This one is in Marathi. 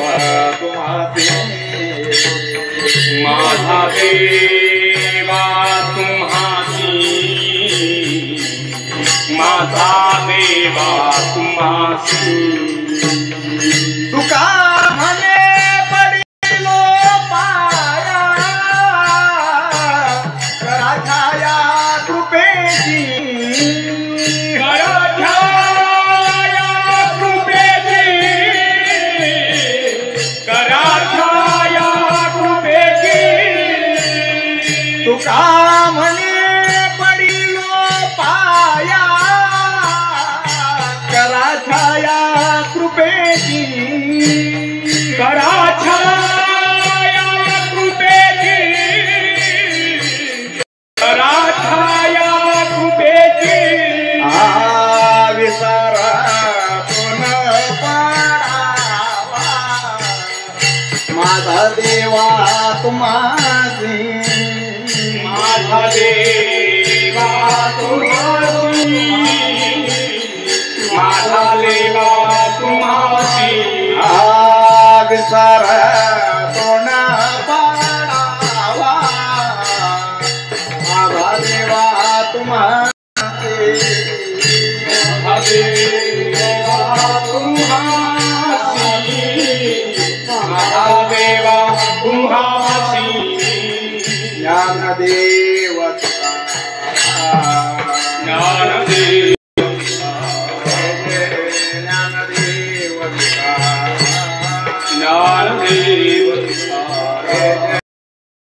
देवा तुम्हासी माझा देवा तुम्हासी माझा देवा तुम्हासी तुका म्हणे पडिलो पाया करा छाया कृपेची करा छाया कृपेची करा छाया कृपेची तुका म्हणे पडिलो पाया करा छाया कृपेची करा छाया कृपेची करा छाया कृपेची विसारा पुन पाडावा माझा देवा तुम्हासी माझा देवा तुम्हासी माझा देवा तुम्हासी विसारा पुन पाडावा माझा देवा तुम्हासी माझा देवा तुम्हासी माझा देवा तुम्हासी ज्ञानदेवता